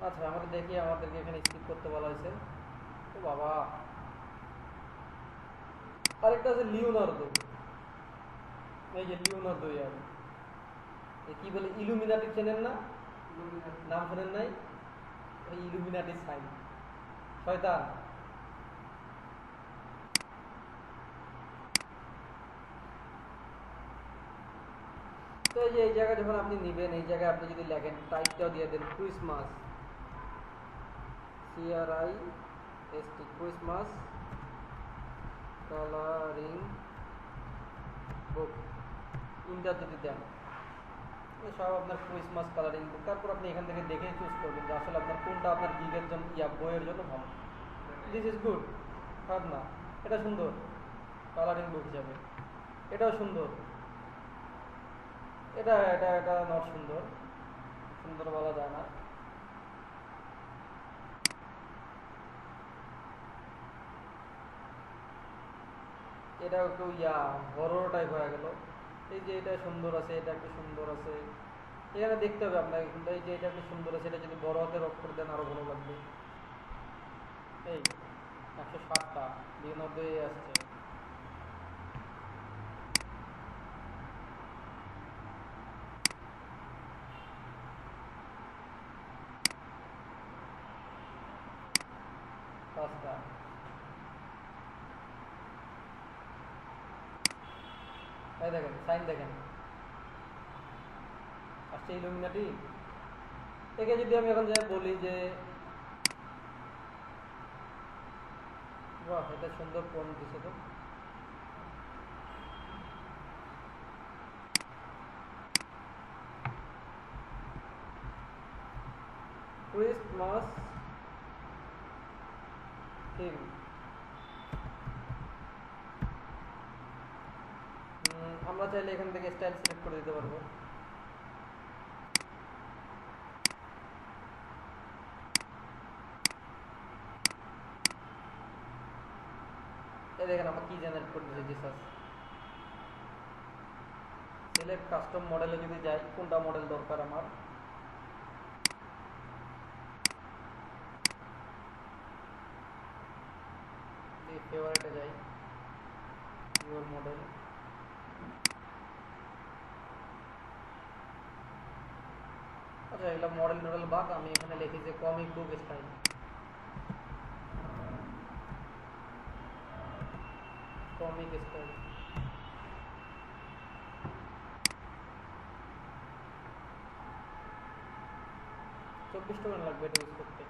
আচ্ছা আমরা দেখি, আমাদেরকে এখানে স্কিপ করতে বলা হয়েছে। ও বাবা, আরেকটা আছে লিওনার্দো। এই যে লিওনার্দো, ইয়ার কি বলে, ইলুমিনাটি চেনেন না? নাম শোনেন নাই? ওই ইলুমিনাটি সাইন, শয়তান। তো এই যে এই জায়গায় যখন আপনি নিবেন, এই জায়গায় আপনি যদি লেখেন, টাইপটাও দিয়ে দেন Christmas, CRIST, Christmas colouring book, enter যদি দেন, সব আপনার ক্রিসমাস কালারিং বুক। তারপর আপনি এখান থেকে দেখে চুজ করবেন যে আসলে আপনার কোনটা আপনার গিগের জন্য, বইয়ের জন্য ভালো। দিস ইজ গুড, খারাপ না, এটা সুন্দর কালারিং বুক হিসাবে। এটাও সুন্দর, এটা এটা এটা নট সুন্দর, সুন্দর বলা যায় না। এটা একটু হরর টাইপ হয়ে গেল। এই যে এটা সুন্দর আছে, এটা একটু সুন্দর আছে, এখানে দেখতে হবে আপনাকে। কিন্তু এই যে এটা একটু সুন্দর আছে, এটা যদি বড় হাতের অক্ষর দেন আরো ভালো লাগবে। এই 160টা 92 আসছে। পাঁচটা, এই দেখেন সাইন দেখেন, আসছে ইলুমিনাটি। একে যদি আমি এখন যাই বলি যে, বাহ এটা সুন্দর ফোন দিছে তো। ক্রিসমাস থিম, আমরা চাইলে এখান থেকে স্টাইল সিলেক্ট করে দিতে পারবো। এই দেখেন আমরা কি জেনারেট করে দিয়েছি, জিসাস। সিলেক্ট কাস্টম মডেলে যদি যাই, কোনটা মডেল দরকার আমার, ফেভারিটে যাই, ইউর মডেল। আচ্ছা এগুলো মডেল টডেল বাদ, আমি এখানে লিখি যে comic book style. Comic style 24 টাকা লাগবে এটা ইউজ করতে।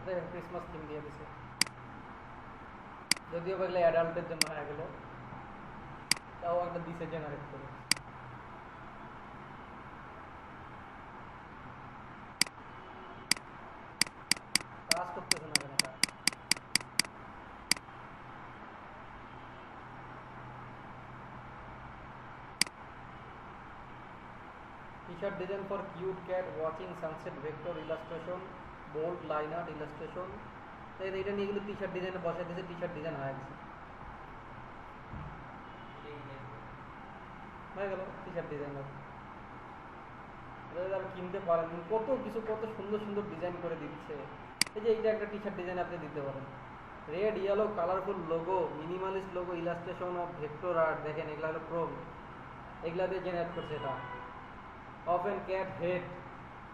দেখেন ক্রিসমাস থিম দিয়ে দিছে, যদিও এগুলো অ্যাডাল্টের জন্য হয়ে গেল, তাও একটা দিছে জেনারেট করে। কাজ করতেছে না কেন এটা? T-shirt design for cute cat watching sunset vector illustration bold line art illustration. तो এটা নিয়ে এগুলো টি-শার্ট ডিজাইনে বসাই দিয়েছে, টি-শার্ট ডিজাইন হয়ে গেছে, হয়ে গেল টি-শার্ট ডিজাইন। যারা কিনতে পারেন, কত কিছু কত সুন্দর সুন্দর ডিজাইন করে দিচ্ছে। এই যে এইটা একটা টি-শার্ট ডিজাইন আপনি দিতে পারেন, red yellow colourful logo, minimalist logo, illustration of vector art. দেখেন এগুলা হলো ক্রোম, এগুলা দিয়ে জেনারেট করছে এটা। Of an cat head,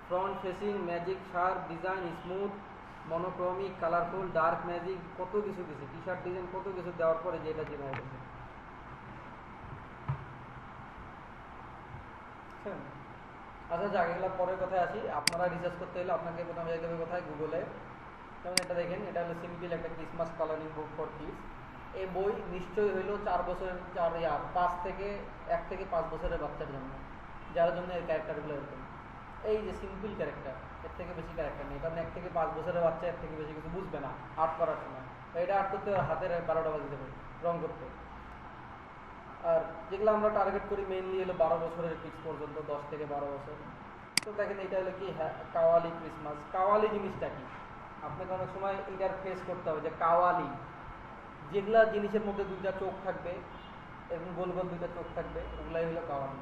front facing, magic sharp design, smooth monochromic, colourful, dark magic, কত কিছু কিছু টি-শার্ট ডিজাইন কত কিছু দেওয়ার পরে যেটা জেনারেট হচ্ছে। আচ্ছা যাক, এগুলো পরের কথায় আসি। আপনারা রিসার্চ করতে হলে আপনাকে প্রথমে যাইতে হবে কোথায়, গুগলে। যেমন এটা দেখেন, এটা হলো সিম্পল একটা Christmas colouring book for kids. এই বই নিশ্চয়ই হইলো 4 বছরের 5 থেকে 1 থেকে 5 বছরের বাচ্চার জন্য, যার জন্য এই ক্যারেক্টারগুলো এরকম। এই যে সিম্পল ক্যারেক্টার, এর থেকে বেশি ক্যারেক্টার নেই, কারণ 1 থেকে 5 বছরের বাচ্চা এর থেকে বেশি কিছু বুঝবে না আর্ট করার সময়। এটা আর্ট করতে হাতের 12টা বাজিতে হবে রং করতে। আর যেগুলো আমরা টার্গেট করি মেইনলি হলো 12 বছরের কিডস পর্যন্ত, 10 থেকে 12 বছর। তো দেখেন এটা হলো কি, হ্যাঁ কাওয়ালি ক্রিসমাস। কাওয়ালি জিনিসটা কি আপনাকে অনেক সময় ইন্টারফেস করতে হবে, যে কাওয়ালি যেগুলা জিনিসের মধ্যে দুইটা চোখ থাকবে, এরকম গোল গোল দুইটা চোখ থাকবে, ওগুলাই হলো কাওয়ালি।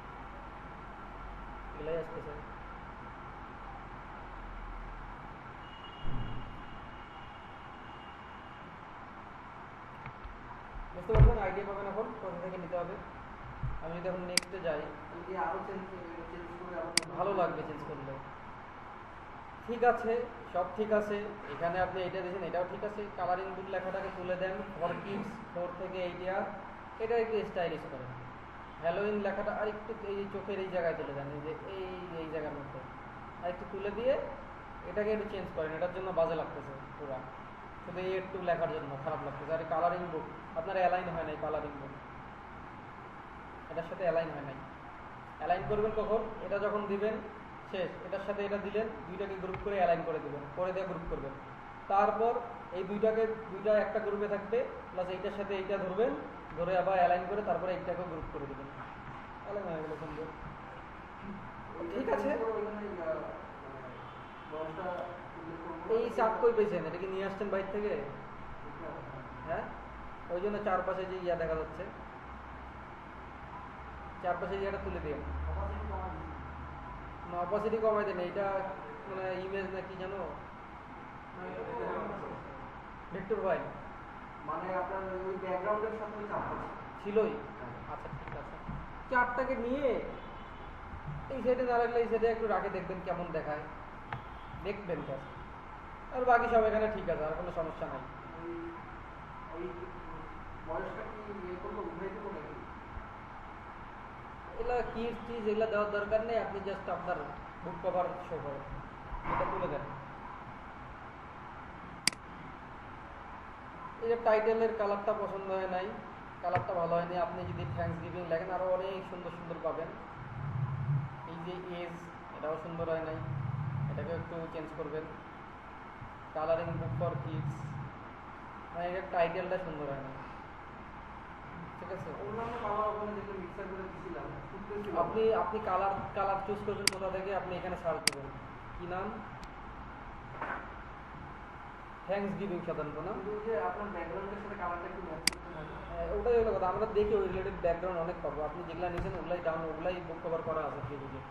চলে আসতেছে। বুঝতে পারছেন? আইডিয়া পাবেন এখন কোথা থেকে নিতে হবে। আমি যদি এখন নেক্সটে যাই, আরো চেঞ্জ করে ভালো লাগবে চেঞ্জ করলে। ঠিক আছে, সব ঠিক আছে। এখানে আপনি এটা দিয়েছেন, এটাও ঠিক আছে। কালারিং বুক লেখাটাকে তুলে দেন, ফর কিডস 4 থেকে 8 ইয়ার, এটা একটু স্টাইলিশ করেন। হ্যালোইন লেখাটা আর একটু এই চোখের এই জায়গায় তুলে দেন, এই যে এই জায়গার মধ্যে আর একটু তুলে দিয়ে এটাকে একটু চেঞ্জ করেন। এটার জন্য বাজে লাগতেছে পুরা, শুধু এই একটু লেখার জন্য খারাপ লাগতেছে। আর কালারিং বুক আপনার অ্যালাইন হয় নাই, কালারিং বুক এটার সাথে অ্যালাইন হয় নাই। অ্যালাইন করবেন কখন? এটা যখন দিবেন শেষ, এটার সাথে এটা দিলেন, দুইটাকে গ্রুপ করে অ্যালাইন করে দিবেন, করে দিয়ে গ্রুপ করবেন। তারপর এই দুইটা একটা গ্রুপে থাকবে, প্লাস এইটার সাথে এইটা ধরবেন, ধরে আবার অ্যালাইন করে তারপরে এইটাকেও গ্রুপ করে দিবেন। অ্যালাইন হয়ে গেল সুন্দর। ঠিক আছে। এই চাপ কই পেয়েছেন? এটা কি নিয়ে আসছেন বাইর থেকে? হ্যাঁ, ওই জন্য চারপাশে যে ইয়া দেখা যাচ্ছে, চারপাশে ইয়াটা তুলে দিন। অপাসিটি কমাই দেন। এইটা মানে ইমেজ না কি জানো, ভেক্টর ভাই, মানে আপনার ওই ব্যাকগ্রাউন্ডের সাথে ছিলই। আচ্ছা ঠিক আছে, চারটাকে নিয়ে এই সাইডে না রাখলে এই সাইডে একটু রাখে দেখবেন কেমন দেখায়, দেখবেন ব্যাস। আর বাকি সব এখানে ঠিক আছে, আর কোনো সমস্যা নাই। ওই বয়সটা কি ইয়ে করবো, উঠে দেবো নাকি? এগুলা কিস টিস এগুলা দেওয়ার দরকার নেই। আপনি জাস্ট আপনার বুক কভার শো করেন, এটা তুলে দেন। এই যে টাইটেলের কালারটা পছন্দ হয় নাই, কালারটা ভালো হয়নি। আপনি যদি থ্যাঙ্কস গিভিং লেখেন আরও অনেক সুন্দর সুন্দর পাবেন। এই যে এজ, এটাও সুন্দর হয় নাই, এটাকে একটু চেঞ্জ করবেন। কালারিং বুক ফর কিডস, মানে এর টাইটেলটা সুন্দর হয় না, ঠিক আছে। অন্যান্য কালার ওখানে যেগুলো মিক্সার করে দিয়েছিলাম, আপনি কালার চুজ করবেন কোথা থেকে, আপনি এখানে সার্চ দেবেন। কি নাম? থ্যাঙ্কস গিভিং সাধারণত না, যে আপনার ব্যাকগ্রাউন্ডের সাথে কালারটা একটু ম্যাচ করতে হবে। ওটাই হলো কথা। আমরা দেখি ওই রিলেটেড ব্যাকগ্রাউন্ড অনেক পাবো। আপনি যেগুলো নিয়েছেন ওগুলাই বুক কভার করা আছে ফেসবুকে।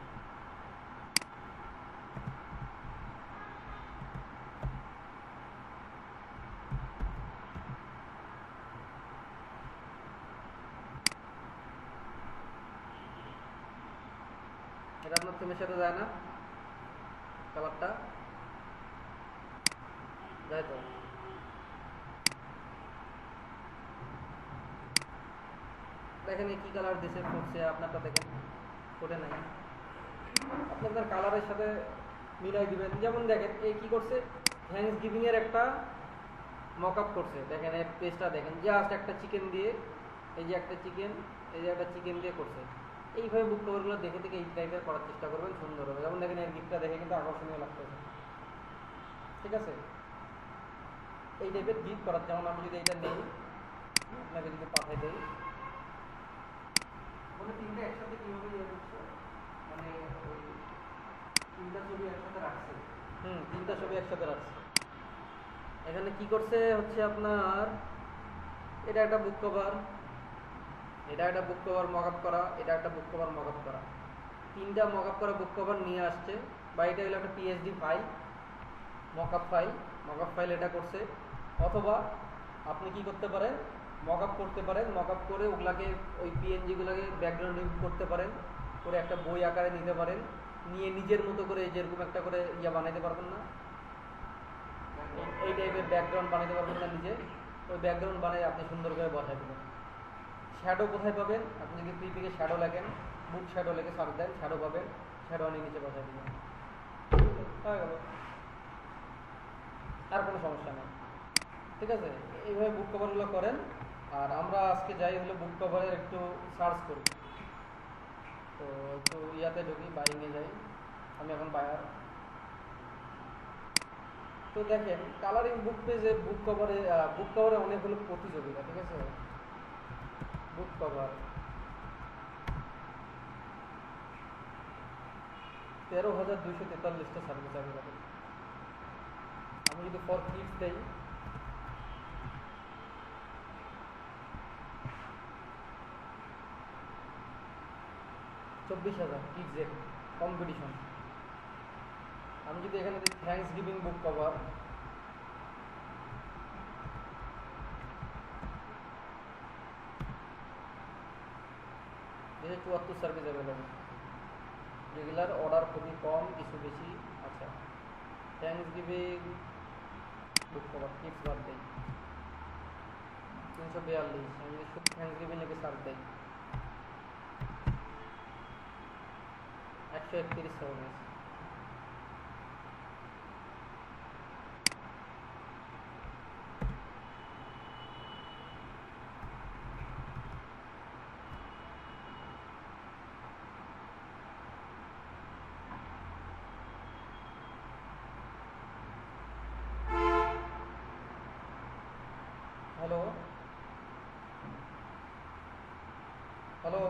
এটা আপনার থিমের সাথে যায় না, কালারটা যায় তো। দেখেন কি কালার দিছে, ফুটছে। আপনারটা দেখেন ফুটে নাই। আপনি আপনার কালারের সাথে মিলাই দিবেন। যেমন দেখেন এই কি করছে, থ্যাঙ্কস গিভিং এর একটা মক আপ করছে। দেখেন এর পেজটা দেখেন, জাস্ট একটা চিকেন দিয়ে, এই যে একটা চিকেন, এই যে একটা চিকেন দিয়ে করছে। এইভাবে বুক কভারগুলো দেখে দেখে এই টাইপের করার চেষ্টা করবেন, সুন্দর হবে। যেমন দেখেন এর গিফটটা দেখে কিন্তু আকর্ষণীয় লাগতেছে, ঠিক আছে। এই টাইপের গিফট করার, যেমন আমি যদি এটা নেই, আপনাকে যদি পাঠাই দেই, মানে তিনটা একসাথে কিভাবে ইয়ে করছে, মানে ওই তিনটা ছবি একসাথে রাখছে। তিনটা ছবি একসাথে রাখছে। এখানে কি করছে হচ্ছে আপনার, এটা একটা বুক কভার, এটা একটা বুক কভার মক আপ করা, এটা একটা বুক কভার মক আপ করা, তিনটা মক আপ করা বুক কভার নিয়ে আসছে। বা এটা হলো একটা PhD file, mock up file এটা করছে। অথবা আপনি কি করতে পারেন, মক আপ করতে পারেন, মক আপ করে ওগুলাকে ওই পিএনজিগুলোকে ব্যাকগ্রাউন্ড রিমুভ করতে পারেন, করে একটা বই আকারে নিতে পারেন, নিয়ে নিজের মতো করে যেরকম একটা করে ইয়া বানাইতে পারবেন না, এই টাইপের ব্যাকগ্রাউন্ড বানাইতে পারবেন না নিজে। ওই ব্যাকগ্রাউন্ড বানিয়ে আপনি সুন্দর করে বসাই দেবেন। শ্যাডো কোথায় পাবেন? আপনি যদি পিপিকে শ্যাডো লেখেন, বুক শ্যাডো লেগে সার্চ দেন, শ্যাডো পাবেন, শ্যাডো আনিয়ে নিচে বসাই দেবেন, হয়ে গেল। আর কোনো সমস্যা নেই, ঠিক আছে। এইভাবে বুক কভারগুলো করেন। আর আমরা আজকে যাই হলো বুক কভারের একটু সার্চ করি। তো একটু ইয়াতে ঢুকি, বাইংয়ে যাই। আমি এখন বায়ার। তো দেখেন কালারিং বুক পেজে বুক কভারে অনেকগুলো প্রতিযোগিতা, ঠিক আছে। বুক কভার 13,243টা সার্ভিস অ্যাভেলেবল। আমি যদি ফর কিডস দেই, $24,000 কিডসের। কম্পিটিশন। আমি যদি এখানে দিই থ্যাঙ্কস গিভিং বুক কভার, এই 74 সার্ভিস অ্যাভেলেবল, রেগুলার অর্ডার খুবই কম, কিছু বেশি। আচ্ছা, thanksgiving book cover kids birthday 342। আমি যদি শুধু থ্যাঙ্কস গিভিং লিখে সার্চ দিই 131 সার্ভিস। হ্যালো হ্যালো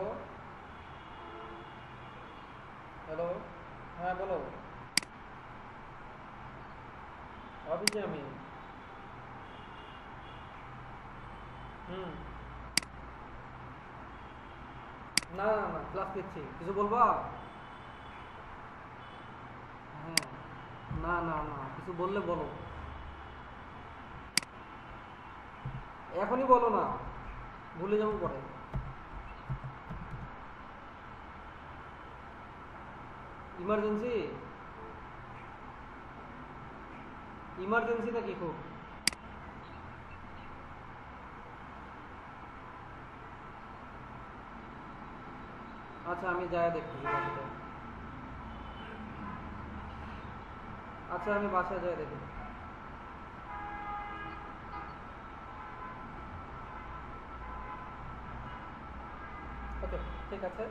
হ্যালো, হ্যাঁ বলো। অফিসে আমি। না না না, ক্লাস নিচ্ছি। কিছু বলবা? হ্যাঁ, না না না, কিছু বললে বলো, এখনই বলো না, ভুলে যাবো পরে। ইমার্জেন্সি? ইমার্জেন্সি নাকি খুব? আচ্ছা, আমি যাই দেখছি বাসাতে। আচ্ছা, আমি বাসায় যাই দেখি। ওকে, ঠিক আছে।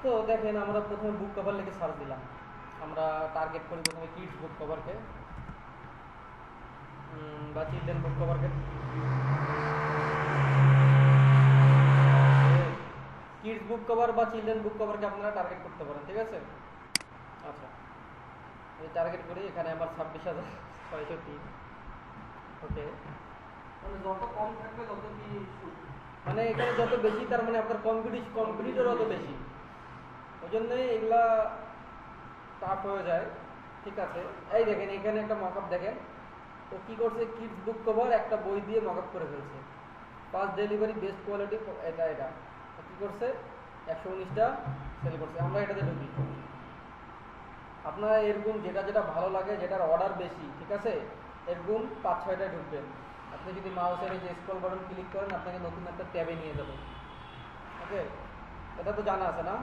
তো দেখেন, আমরা প্রথমে বুক কভার লিখে সার্চ দিলাম। আমরা টার্গেট করি প্রথমে কিডস বুক কভারকে বা চিলড্রেন বুক কভারকে। কিডস বুক কভার বা চিলড্রেন বুক কভারকে আপনারা টার্গেট করতে পারেন, ঠিক আছে। আচ্ছা, আমি টার্গেট করি, এখানে আমার 26,603। ওকে, মানে যত কম থাকবে তত কি সুদ? মানে এখানে যত বেশি তার মানে আপনার কম্পিটিটর তত বেশি, ওই জন্যই এগুলা টাফ হয়ে যায়, ঠিক আছে। এই দেখেন, এখানে একটা মকআপ দেখেন, ও কি করছে, কিডস বুক কভার একটা বই দিয়ে মকআপ করে ফেলছে, ফাস্ট ডেলিভারি, বেস্ট কোয়ালিটি, এটা কি করছে, 119টা সেল করছে। আমরা এটাতে ঢুকি। আপনারা এরকম যেটা যেটা ভালো লাগে, যেটার অর্ডার বেশি, ঠিক আছে, এরকম 5-6টায় ঢুকবেন। আপনি যদি মাউসের এই যে স্ক্রল বাটন ক্লিক করেন, আপনাকে নতুন একটা ট্যাবে নিয়ে যাবে। ওকে, এটা তো জানা আছে না?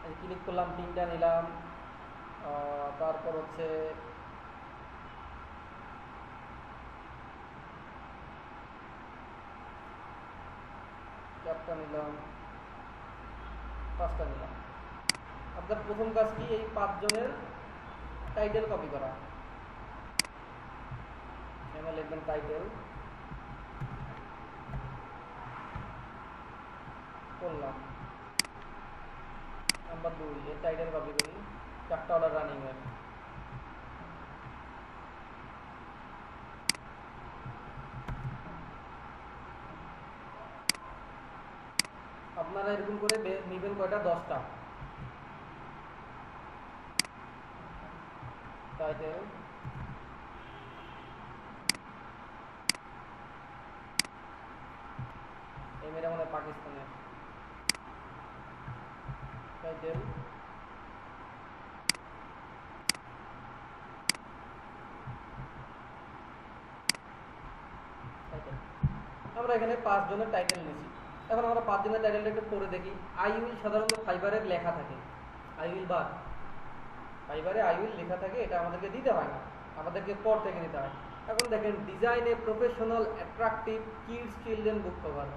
এই ক্লিক করলাম, 3টা নিলাম, তারপর হচ্ছে চারটা নিলাম, 5টা নিলাম। আপনার প্রথম কাজ কি, এই 5 জনের টাইটেল কপি করা। এখানে লিখবেন টাইটেল, করলাম। নাম্বার 2, এর টাইটেল কপি করি, 4টা অর্ডার রানিং এর। আপনারা এরকম করে নিবেন কয়টা, 10টা টাইটেল। এই মেয়েরা মনে হয় পাকিস্তানের। টাইটেল, আমরা এখানে 5 জনের টাইটেল নিয়েছি। এখন আমরা 5 জনের টাইটেলটা একটু পড়ে দেখি। আই উইল সাধারণত ফাইবারের লেখা থাকে, আই উইল বা ফাইবারে আই উইল লেখা থাকে, এটা আমাদেরকে দিতে হয় না, আমাদেরকে পর থেকে দিতে হয়। এখন দেখেন, design a professional attractive kids children book cover.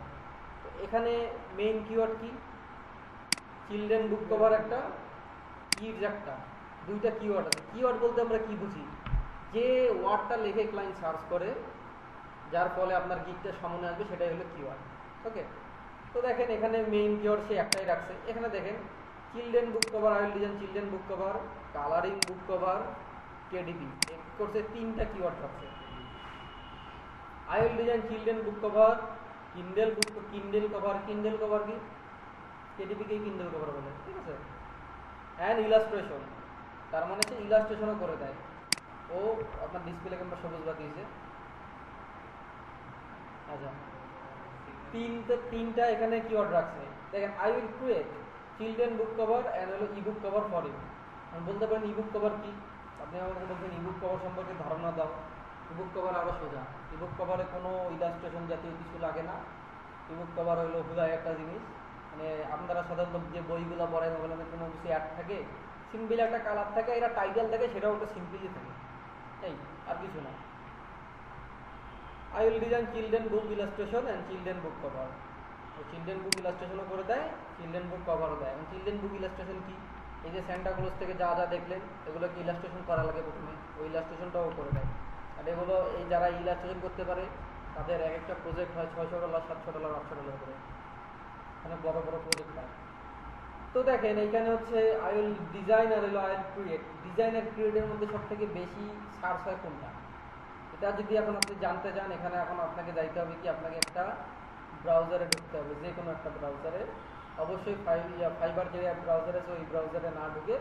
এখানে মেইন কিওয়ার্ড কি, চিলড্রেন বুক কভার একটা, কিডস একটা, 2টা কিওয়ার্ড আছে। কিওয়ার্ড বলতে আমরা কি বুঝি, যে ওয়ার্ডটা লিখে ক্লায়েন্ট সার্চ করে, যার ফলে আপনার গিকটা সামনে আসবে, সেটাই হলো কিওয়ার্ড। ওকে, তো দেখেন এখানে মেইন কিওয়ার্ড সে একটাই রাখছে। এখানে দেখেন, children book cover, I will design children book cover, colouring book cover, KDB, করছে 3টা কিওয়ার্ড রাখছে। I will design children book cover, Kindle cover কি, কেডিবি কে কিন্ডেল কভার বলে, ঠিক আছে। অ্যান্ড ইলাস্ট্রেশন, তার মানে হচ্ছে ইলাস্ট্রেশনও করে দেয়। ও আপনার ডিসপ্লে ক্যামেরা সবুজ বাতিয়েছে। আচ্ছা, তিনটা এখানে কিওয়ার্ড রাখছে। দেখেন, I will create children book cover and হলো ইবুক কভার ফর ইউ। আমি বলতে পারেন ইবুক কভার কি, আপনি আমাকে বলছেন ইবুক কভার সম্পর্কে ধারণা দাও। ইবুক কভার আরও সোজা, ইবুক কভারে কোনো ইলাস্ট্রেশন জাতীয় কিছু লাগে না। ইবুক কভার হলো হুদায় একটা জিনিস, মানে আপনারা সাধারণত যে বইগুলো পড়েন ওগুলোতে কোনো কিছু অ্যাড থাকে, সিম্পল একটা কালার থাকে, এটা টাইটেল থাকে, সেটাও একটা সিম্পলই থাকে, এই আর কিছু না। I will design children book illustration and children book cover. Children book ইলাস্ট্রেশনও করে দেয়, চিলড্রেন বুক কভারও দেয়। এবং চিলড্রেন বুক ইলাস্ট্রেশন কি, এই যে স্যান্টা ক্লজ থেকে যা যা দেখলেন এগুলোকে ইলাস্ট্রেশন করা লাগে প্রথমে, ওই ইলাস্ট্রেশনটাও করে দেয়। আর এগুলো এই যারা ইলাস্ট্রেশন করতে পারে তাদের এক একটা প্রজেক্ট হয় $600, $700, $800 করে, অনেক বড় বড় প্রজেক্ট হয়। তো দেখেন এইখানে হচ্ছে আই উইল ডিজাইন আর হলো আই উইল ক্রিয়েট। ডিজাইন আর ক্রিয়েটের মধ্যে সব থেকে বেশি সার্চ হয় কোনটা, এটা যদি এখন আপনি জানতে চান, এখানে এখন আপনাকে যাইতে হবে কি, আপনাকে একটা ব্রাউজারে ঢুকতে হবে, যে কোনো একটা ব্রাউজারে। অবশ্যই ফাইবার যে ব্রাউজার আছে ওই ব্রাউজারে না ঢুকে,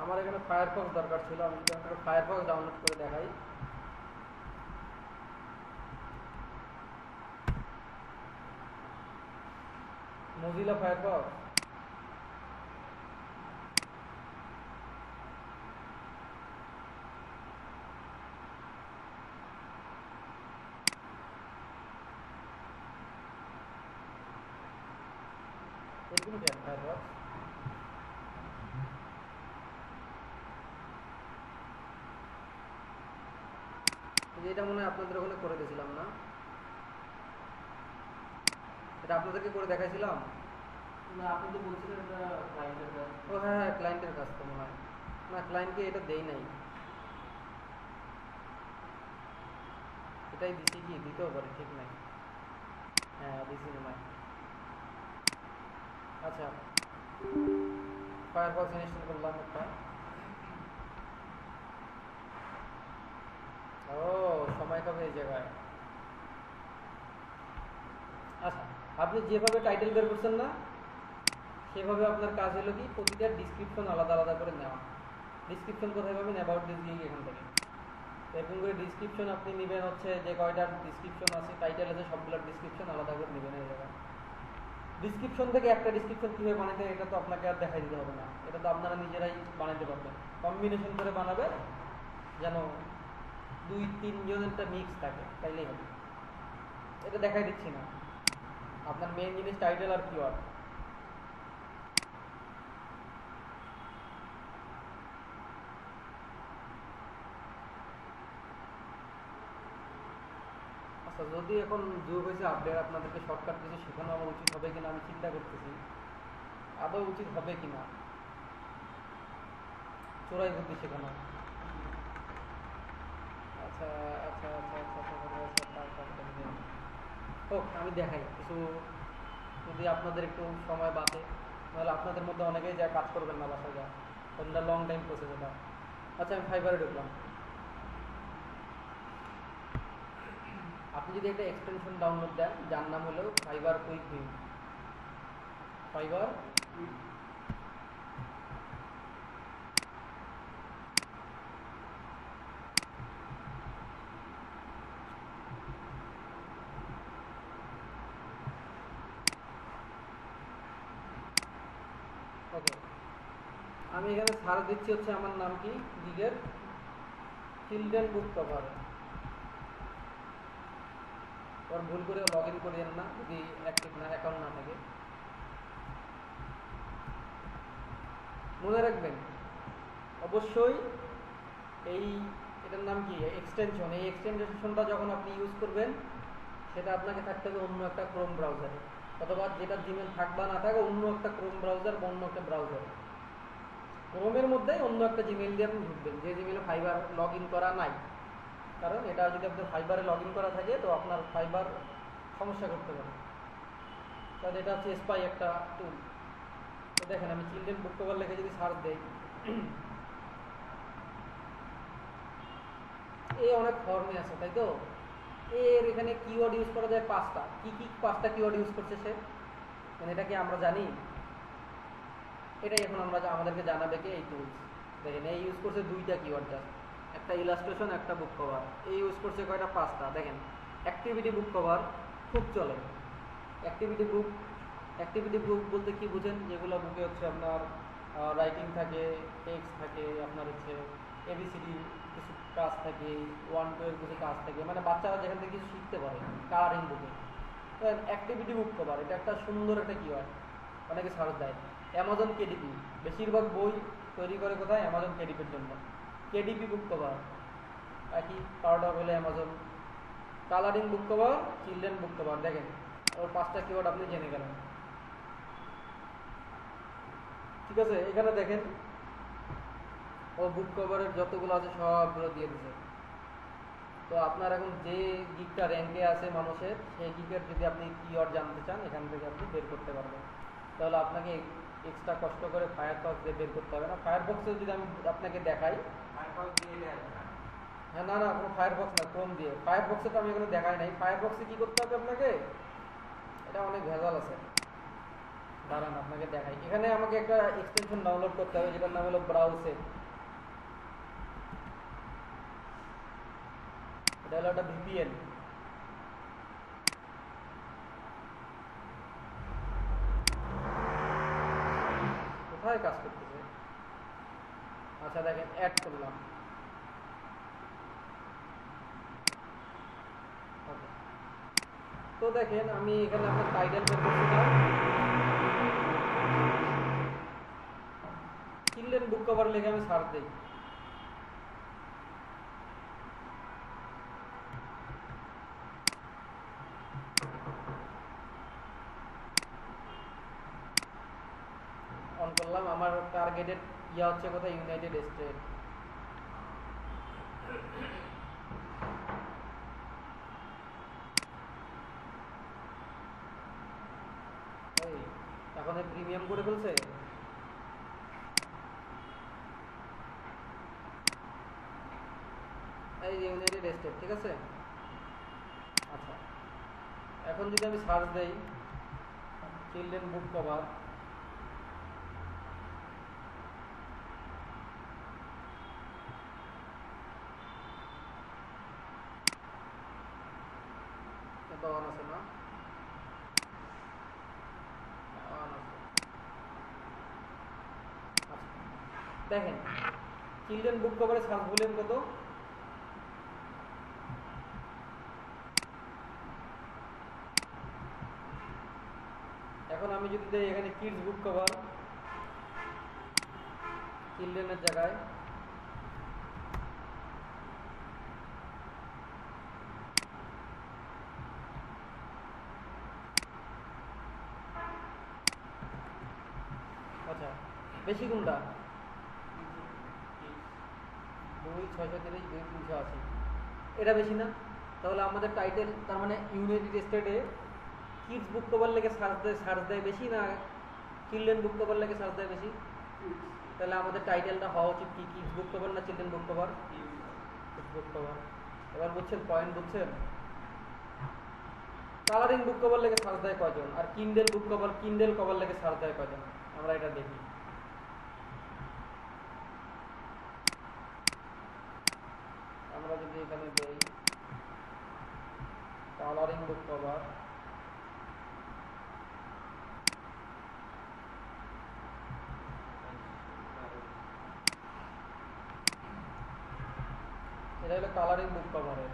আমার এখানে ফায়ারফক্স দরকার ছিল, আমি যদি আপনাকে ফায়ারফক্স ডাউনলোড করে দেখাই। মজিলা ফায়ারফক্স, এরকম কেন ফায়ারফক্স? এটা মনে হয় আপনাদের ওখানে করে দিয়েছিলাম না, এটা আপনাদেরকে করে দেখাইছিলাম না, আপনি তো বলছিলেন এটা ক্লায়েন্টের কাজ। ও হ্যাঁ হ্যাঁ, ক্লায়েন্টের কাজ তো মনে হয়, না ক্লায়েন্টকে এটা দেই নাই, এটাই দিছি কি, দিতেও পারে, ঠিক নাই, হ্যাঁ দিছি মনে হয়। আচ্ছা, ফায়ারফক্স ইনস্টল করলাম একটা। ও সময় কবে এই জায়গায়। আচ্ছা, আপনি যেভাবে টাইটেল বের করছেন না, সেভাবে আপনার কাজ হলো কি, প্রতিটা ডিসক্রিপশন আলাদা আলাদা করে নেওয়া। ডিসক্রিপশন কোথায় পাবেন, অ্যাবাউট দিস গিয়ে এখান থেকে এরকম করে ডিসক্রিপশন আপনি নেবেন, হচ্ছে যে কয়টার ডিসক্রিপশন আছে, টাইটেল আছে, সবগুলোর ডিসক্রিপশন আলাদা করে নেবেন। এই জায়গায় ডিসক্রিপশন থেকে একটা ডিসক্রিপশন কীভাবে বানাতে, এটা তো আপনাকে আর দেখাই দিতে হবে না, এটা তো আপনারা নিজেরাই বানাতে পারবেন। কম্বিনেশন করে বানাবে যেন 2-3 জনেরটা মিক্স থাকে, তাইলেই হবে। এটা দেখাই দিচ্ছি না, আপনার মেইন জিনিস টাইটেল আর কিওয়ার্ড। আচ্ছা, যদি এখন যুগ হয়েছে আপডেট, আপনাদেরকে শর্টকাট কিছু শেখানো আমার উচিত হবে কিনা আমি চিন্তা করতেছি, আদৌ উচিত হবে কিনা চোরাই বুদ্ধি শেখানো। আচ্ছা আচ্ছা আচ্ছা আচ্ছা হোক, আমি দেখাই কিছু, যদি আপনাদের একটু সময় বাঁচে, নাহলে আপনাদের মধ্যে অনেকেই যা কাজ করবেন না বাসায়, যা এটা লং টাইম প্রসেস এটা। আচ্ছা, আমি ফাইবারে ঢুকলাম। আপনি যদি একটা এক্সটেনশন ডাউনলোড দেন, যার নাম হলো ফাইবার কুইক ভিউ, ফাইবার ওকে। আমি এখানে সার্চ দিচ্ছি হচ্ছে আমার নাম কি, গিগের চিলড্রেন বুক কভার। ওর ভুল করে লগ ইন করিয়েন না যদি অ্যাক্টিভ না, অ্যাকাউন্ট না থাকে। মনে রাখবেন অবশ্যই এই এটার নাম কি, এক্সটেনশন। এই এক্সটেনশনটা যখন আপনি ইউজ করবেন, সেটা আপনাকে থাকতে হবে অন্য একটা ক্রোম ব্রাউজারে, অথবা যেটা জিমেল থাকবা না থাকে অন্য একটা ক্রোম ব্রাউজার বা অন্য একটা ব্রাউজার। ক্রোমের মধ্যেই অন্য একটা জিমেল দিয়ে আপনি ঢুকবেন, যে জিমেলে ফাইবার লগ ইন করা নাই, কারণ এটা যদি আপনার ফাইবারে লগ ইন করা থাকে তো আপনার ফাইবার সমস্যা করতে পারে। তাহলে এটা হচ্ছে স্পাই একটা টুল। তো দেখেন, আমি চিলড্রেন বুক কভার লিখে যদি সার্চ দেই, এ অনেক ফর্মে আছে, তাই তো। এর এখানে কিওয়ার্ড ইউজ করা যায় 5টা। কি কি 5টা কিওয়ার্ড ইউজ করছে সে, মানে এটা কি আমরা জানি? এটাই এখন আমাদেরকে জানাবে কি এই টুলস। দেখেন এই ইউজ করছে দুইটা কিওয়ার্ড, জাস্ট একটা ইলাস্ট্রেশন একটা বুক কভার। এই ইউজ করছে কয়টা, 5টা। দেখেন অ্যাক্টিভিটি বুক কভার খুব চলে। অ্যাক্টিভিটি বুক বলতে কি বুঝেন, যেগুলো বুকে হচ্ছে আপনার রাইটিং থাকে, টেক্সট থাকে, আপনার হচ্ছে এবিসিডি কিছু কাজ থাকে, 1-2 এর কিছু কাজ থাকে, মানে বাচ্চারা যেখান থেকে কিছু শিখতে পারে কালারিং বুকে। অ্যাক্টিভিটি বুক কভার এটা একটা সুন্দর একটা কিওয়ার্ড, অনেকে সার্চ দেয়। অ্যামাজন কেডিপি, বেশিরভাগ বই তৈরি করে কোথায়, অ্যামাজন কেডিপির জন্য। কেডিপি বুক কভার একই, পাওয়ারটা হলে Amazon. Colouring book cover, children book cover. দেখেন ওর 5টা কিওয়ার্ড আপনি জেনে গেলেন। ঠিক আছে, এখানে দেখেন ও বুক কভারের যতগুলো আছে সবগুলো দিয়ে দিচ্ছে। তো আপনার এখন যে গিকটা র্যাঙ্কে আছে মানুষের, সেই গিকের যদি আপনি কিওয়ার্ড জানতে চান, এখান থেকে আপনি বের করতে পারবেন। তাহলে আপনাকে এক্সট্রা কষ্ট করে ফায়ারফক্স দিয়ে বের করতে হবে না। ফায়ারফক্সে যদি আমি আপনাকে দেখাই, ফায়ারফক্স দিয়ে আসবে না। হ্যাঁ, না কোনো ফায়ারফক্স না, ক্রোম দিয়ে। ফায়ারফক্সে তো আমি এখানে দেখাই নাই। ফায়ারফক্সে কি করতে হবে আপনাকে, এটা অনেক ভেজাল আছে, দাঁড়ান আপনাকে দেখাই। এখানে আমাকে একটা এক্সটেনশন ডাউনলোড করতে হবে, যেটার নাম হলো ব্রাউসে। এটা হলো একটা ভিপিএন। কোথায় কাজ করতেছে? আচ্ছা দেখেন, অ্যাড করলাম। ওকে, তো দেখেন আমি এখানে আপনার টাইটেল বের করছিলাম, চিলড্রেন বুক কভার লিখে আমি সার্চ দিই। অন করলাম, আমার টার্গেটেড ইয়া হচ্ছে কোথায়, ইউনাইটেড স্টেট। এখন প্রিমিয়াম করে ফেলছে। এই ইউনাইটেড স্টেট, ঠিক আছে। আচ্ছা, এখন যদি আমি সার্চ দেই চিলড্রেন বুক কভার, অন আছে না, অন আছে। আচ্ছা দেখেন, চিলড্রেন বুক কভারে সার্চ ভলিউম কত, এখন আমি যদি দেই এখানে কিডস বুক কভার, চিলড্রেনের জায়গায়, আচ্ছা বেশি কোনটা, 2,630, 2,380, এটা বেশি না? তাহলে আমাদের টাইটেল, তার মানে ইউনাইটেড স্টেটে কিডস বুক কভার লেগে সার্চ দেয় বেশি, না চিলড্রেন বুক কভার লেগে সার্চ দেয় বেশি? তাহলে আমাদের টাইটেলটা হওয়া উচিত কি, কিডস বুক কভার না children book cover? Kids book cover. এবার বুঝছেন, পয়েন্ট বুঝছেন? কালারিং বুক কভার লেগে সার্চ দেয় কয়জন, আর Kindle book cover, Kindle cover লেগে সার্চ দেয় কয়জন, আমরা এটা দেখি। আমরা যদি এখানে দেই কালারিং বুক কভার, এটা হলো কালারিং বুক কভারের।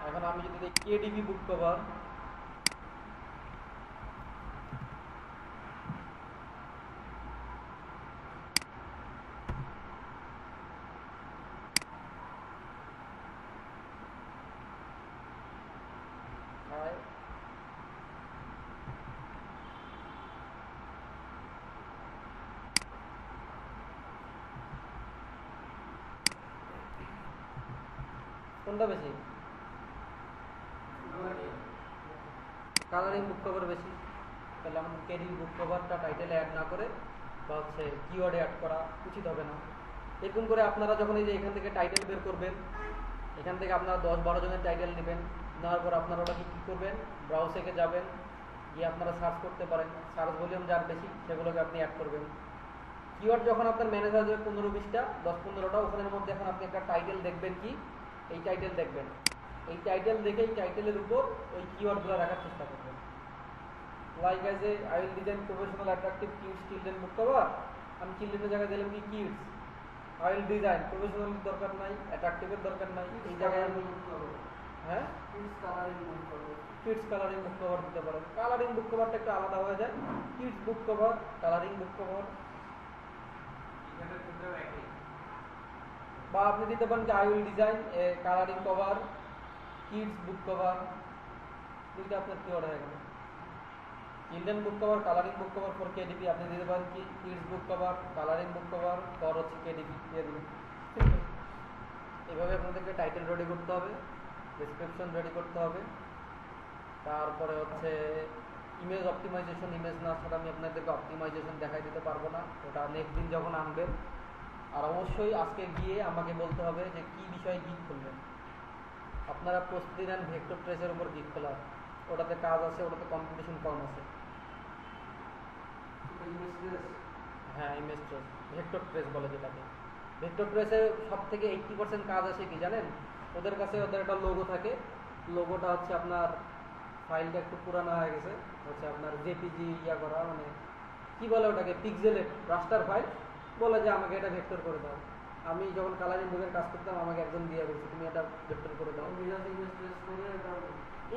এখন আমি যদি দিই কেডিবি বুক কভার, কোনটা বেশি? কালারিং বুক কভার বেশি। তাহলে আমাদের কেডিবি বুক কভারটা টাইটেলে অ্যাড না করে বা হচ্ছে কিওয়ার্ডে অ্যাড করা উচিত হবে না। এরকম করে আপনারা যখন এই যে এখান থেকে টাইটেল বের করবেন, এখান থেকে আপনারা 10-12 জনের টাইটেল নেবেন, নেওয়ার পর আপনারা ওটাকে কী করবেন, ব্রাউজারে যাবেন, গিয়ে আপনারা সার্চ করতে পারেন। সার্চ ভলিউম যার বেশি সেগুলোকে আপনি অ্যাড করবেন। কিওয়ার্ড যখন আপনার ম্যানেজ হয়ে যাবে 15-20টা 10-15টা, ওখানের মধ্যে এখন আপনি একটা টাইটেল দেখবেন, কি এই টাইটেল দেখবেন। এই টাইটেল দেখে এই টাইটেলের উপর ওই কিওয়ার্ডগুলো রাখার চেষ্টা করবেন। Like as a I will design professional attractive kids children book cover, আমি চিলড্রেনের জায়গায় দিলাম কি kids. I will design professional দরকার নাই, অ্যাট্রাকটিভের দরকার নাই, এই জায়গায় আমি হ্যাঁ কিডস কালারিং বুক করবো। কিডস কালারিং বুক কভার দিতে পারেন। কালারিং বুক কভারটা একটু আলাদা হয়ে যায়, kids book cover, colouring book cover. বা আপনি দিতে পারেন যে I will design a colouring cover kids book cover, দুইটা আপনার কিওয়ার্ড হয়ে গেল। Children book cover, colouring book cover for KDP, আপনি দিতে পারেন কি kids book cover, colouring book cover for হচ্ছে কেডিপি দিয়ে দিবেন। এইভাবে আপনাদেরকে টাইটেল রেডি করতে হবে, ডেসক্রিপশন রেডি করতে হবে। তারপরে হচ্ছে ইমেজ অপটিমাইজেশন, ইমেজ না ছাড়া আমি আপনাদেরকে অপটিমাইজেশন দেখাই দিতে পারবো না, ওটা নেক্সট দিন যখন আনবেন। আর অবশ্যই আজকে গিয়ে আমাকে বলতে হবে যে কি বিষয়ে গিক খুলবেন। আপনারা প্রস্তুতি নেন ভেক্টর ট্রেসের উপর গিক খোলার, ওটাতে কাজ আছে, ওটাতে কম্পিটিশন কম আছে। হ্যাঁ ইমেজ ট্রেস, ভেক্টর ট্রেস বলে যেটাকে। ভেক্টর ট্রেসের সব থেকে 80% কাজ আসে কি জানেন, ওদের কাছে ওদের একটা লোগো থাকে, লোগোটা হচ্ছে আপনার ফাইলটা একটু পুরানো হয়ে গেছে, হচ্ছে আপনার জেপিজি ইয়া করা, মানে কি বলে ওটাকে, পিক্সেলের রাস্টার ফাইল, বলে যে আমাকে এটা ভেক্টর করে দাও। আমি যখন কালারিং বুকের কাজ করতাম আমাকে একজন দিয়ে বলছে তুমি এটা ভেক্টর করে দাও।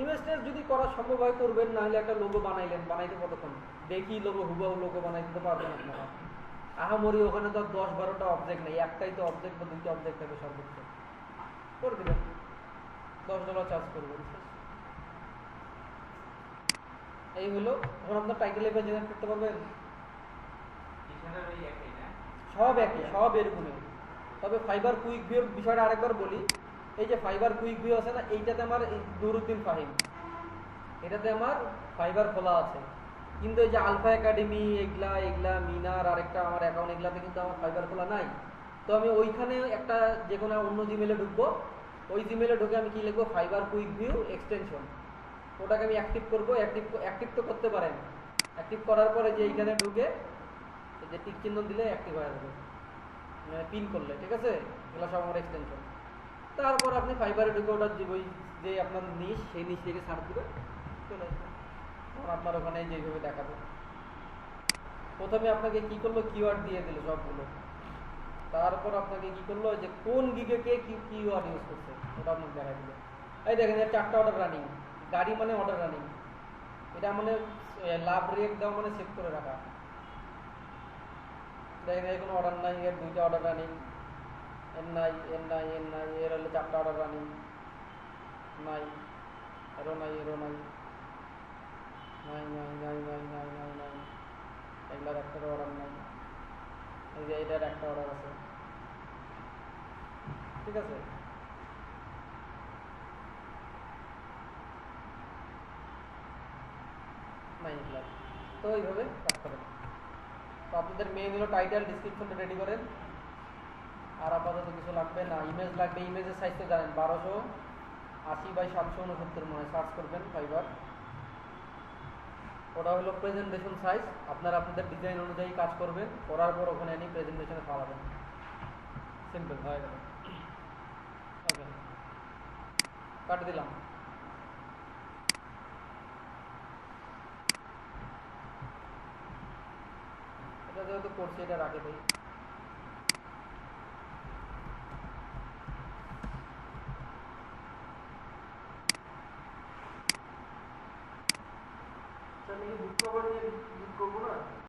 ইমেজ ট্রেস যদি করা সম্ভব হয় করবেন, না হলে একটা লোগো বানাইলেন, বানাইতে কতক্ষণ, দেখি লোগো হুবহু লোগো বানাই দিতে পারবেন আপনারা। আহামরি ওখানে তো 10-12টা অবজেক্ট নেই, একটাই তো অবজেক্ট বা 2টা অবজেক্ট থাকে সর্বোচ্চ, করে দিবেন, $10 চার্জ করবেন। এই হলো। এখন আপনার টাইটেল এবার জেনারেট করতে পারবেন, সব একই, সব এরকমই। তবে ফাইবার কুইক ভিউর বিষয়টা আরেকবার বলি। এই যে ফাইবার কুইক ভিউ আছে না, এইটাতে আমার নুরুদ্দিন ফাহিম, এটাতে আমার ফাইবার খোলা আছে, কিন্তু এই যে আলফা একাডেমি এগুলা এগুলা মিনার আরেকটা আমার অ্যাকাউন্ট, এগুলাতে কিন্তু আমার ফাইবার খোলা নাই। তো আমি ওইখানে একটা যে কোনো অন্য জিমেলে ঢুকবো, ওই জিমেলে ঢুকে আমি কি লিখবো, ফাইবার কুইক ভিউ এক্সটেনশন, ওটাকে আমি অ্যাক্টিভ করবো। অ্যাক্টিভ তো করতে পারেন, অ্যাক্টিভ করার পরে যে এইখানে ঢুকে এই যে টিক চিহ্ন দিলে অ্যাক্টিভ হয়ে যাবে, পিন করলে, ঠিক আছে, এগুলো সব আমার এক্সটেনশন। তারপর আপনি ফাইবারে ঢুকে ওটা যে আপনার নিশ, সেই নিশ থেকে সার্চ দিবে, চলে আসবে, তখন আপনার ওখানে যেভাবে দেখাবে। প্রথমে আপনাকে কি করলো, কিওয়ার্ড দিয়ে দিল সবগুলো, তারপর আপনাকে কি করলো যে কোন গিগে কে কি কিওয়ার্ড ইউজ করছে ওটা আপনাকে দেখা দিল। এই দেখেন 4টা অর্ডার রানিং, গাড়ি মানে অর্ডার রানিং, এটা মানে লাভ রেট দেওয়া মানে সেভ করে রাখা। দেখেন এর কোনো অর্ডার নাই, এর 2টা অর্ডার রানিং, এর নাই, এর নাই, এর নাই, এর হলে 4টা অর্ডার রানিং, নাই, এরও নাই, এরও নাই, নাই নাই নাই নাই নাই নাই নাই, এগুলার একটারও অর্ডার নাই। এই যে এটার একটা অর্ডার আছে, ঠিক আছে। নাই এগুলা, তো এইভাবে কাজ করেন। তো আপনাদের মেইন হলো টাইটেল, ডিসক্রিপশনটা রেডি করেন। আর আপাতত কিছু লাগবে না, ইমেজ লাগবে। ইমেজের সাইজ তো জানেন 1280x769 মনে হয়, সার্চ করবেন ফাইবার, ওটা হলো প্রেজেন্টেশন সাইজ। আপনারা আপনাদের ডিজাইন অনুযায়ী কাজ করবেন, করার পর ওখানে এনে প্রেজেন্টেশনে পাঠাবেন, সিম্পল হয়ে গেল। ওকে, কাটে দিলাম। এটা যেহেতু করছি এটা রাখে দিই। বুক কভার নিয়ে করবো না।